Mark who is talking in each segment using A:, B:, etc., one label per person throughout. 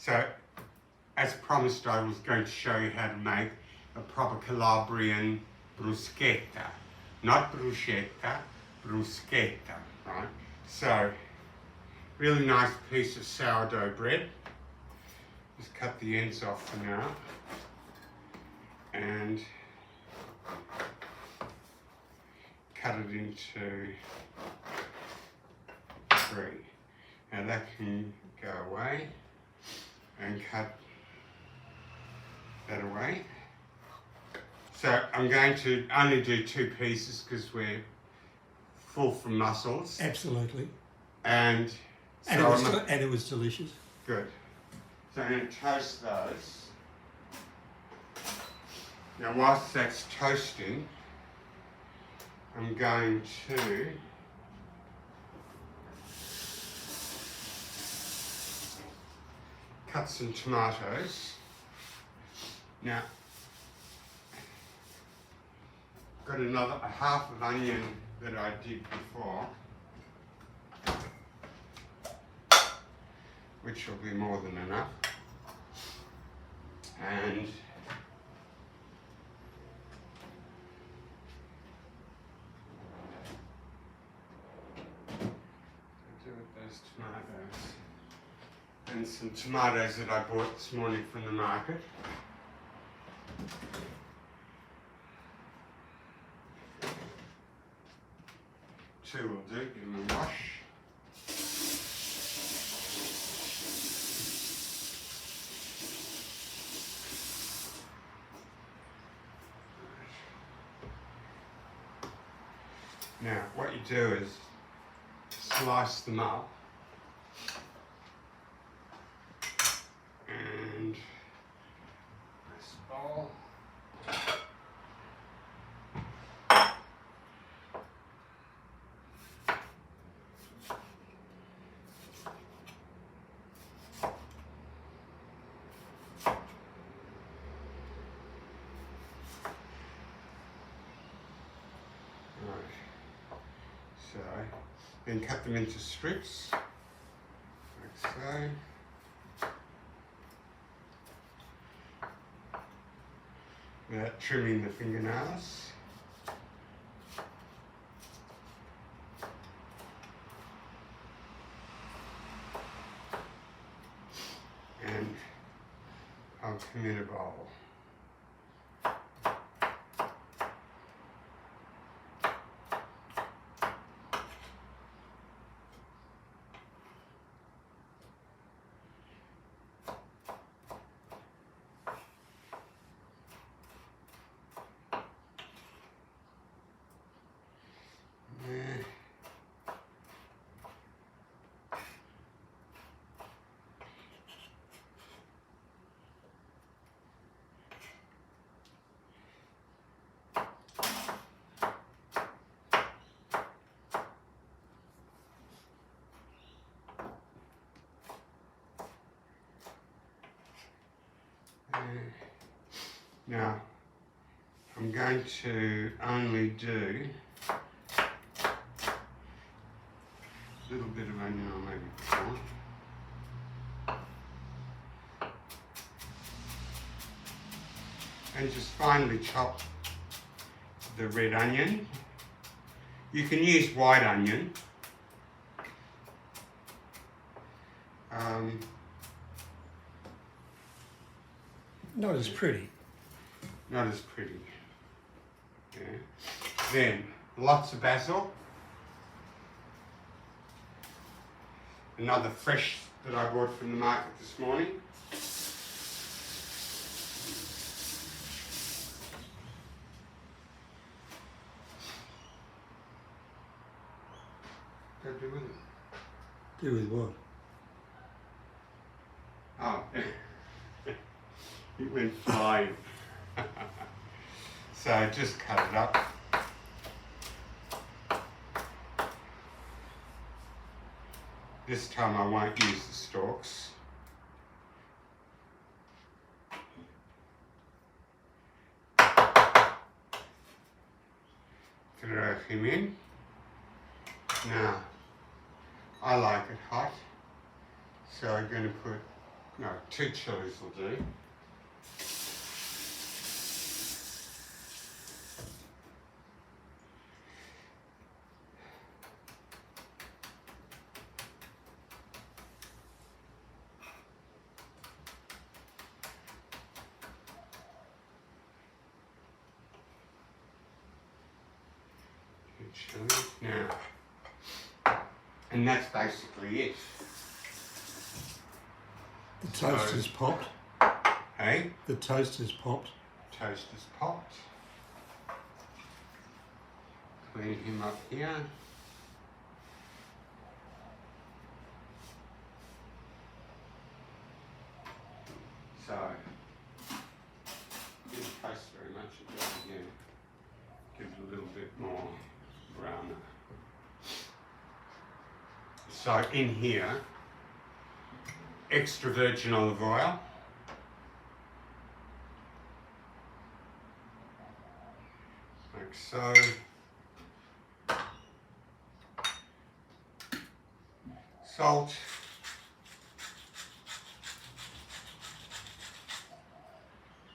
A: So, as promised, I was going to show you how to make a proper Calabrian bruschetta. Not bruschetta, bruschetta, right? So, really nice piece of sourdough bread. Just cut the ends off for now. And cut it into 3. Now that can go away, and cut that away. So I'm going to only do 2 pieces because we're full from mussels.
B: Absolutely.
A: And
B: it was delicious.
A: Good. So I'm going to toast those. Now whilst that's toasting, I'm going to cut some tomatoes. Now, got another half of onion that I did before, which will be more than enough. And tomatoes and some tomatoes that I bought this morning from the market. Two will do, give them a wash. Now what you do is slice them up and this bowl. So, then cut them into strips, like so, without trimming the fingernails. And I'll come in a bowl. Now, I'm going to only do a little bit of onion, or maybe more, and just finely chop the red onion. You can use white onion.
B: Not as pretty.
A: Not as pretty. Yeah. Then, lots of basil. Another fresh that I bought from the market this morning. What do I do with it?
B: Do with what?
A: Oh, it went flying. So just cut it up. This time I won't use the stalks. Throw him in. Now, I like it hot, so I'm going to put No, 2 chilies will do. Now, and that's basically it.
B: The toast is popped.
A: Hey?
B: The toast is popped.
A: Toast is popped. Clean him up here. So, didn't taste very much of that again. Give it a little bit more browner. So in here, extra virgin olive oil. Like so. Salt.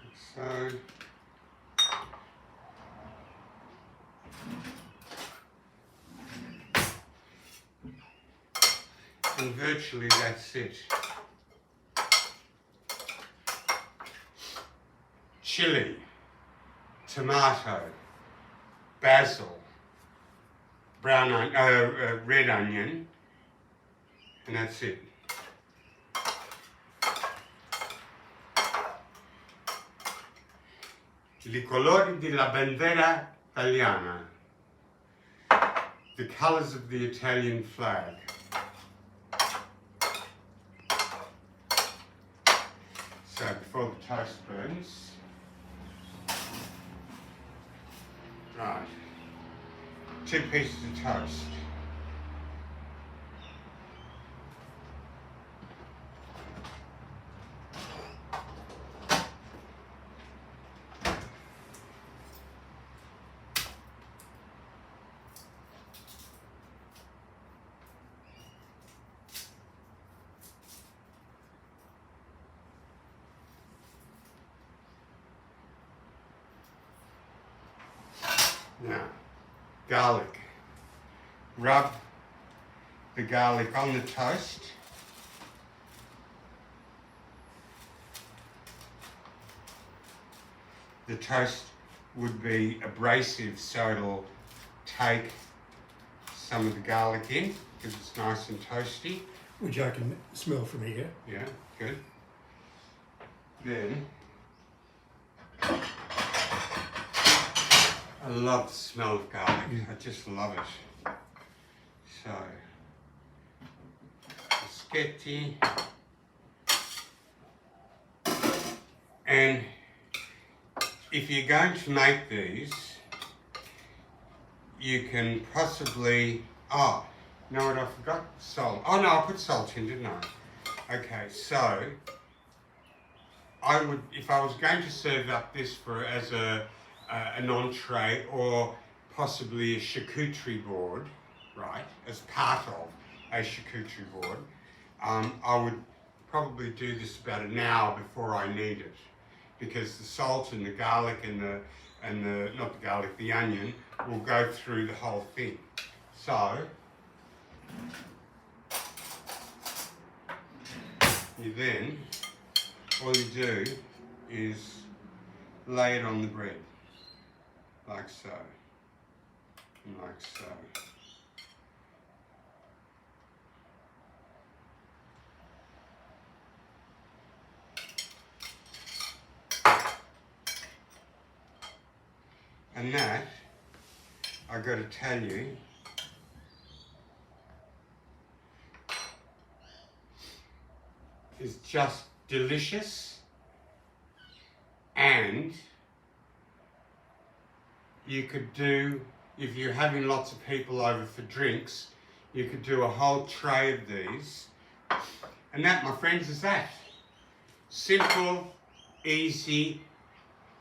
A: Like so. And virtually that's it. Chili, tomato, basil, red onion, and that's it. I colori della bandera italiana. The colors of the Italian flag. So before the toast burns, right, 2 pieces of toast. Now, garlic. Rub the garlic on the toast. The toast would be abrasive, so it'll take some of the garlic in because it's nice and toasty.
B: Which I can smell from here.
A: Yeah, good. Then, I love the smell of garlic. I just love it. So, Bruschetta. And if you're going to make these, you can possibly, oh, you know what I forgot? Salt. Oh no, I put salt in, didn't I? Okay, so, I would, if I was going to serve up this for as an entree or possibly a charcuterie board, right, as part of a charcuterie board, I would probably do this about an hour before I need it, because the salt and the garlic and the not the garlic, the onion will go through the whole thing. So you then, all you do is lay it on the bread, like so, and like so. And that, I got to tell you, is just delicious, and you could do, if you're having lots of people over for drinks, you could do a whole tray of these. And that, my friends, is that. Simple, easy,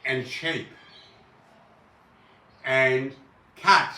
A: and cheap. And cut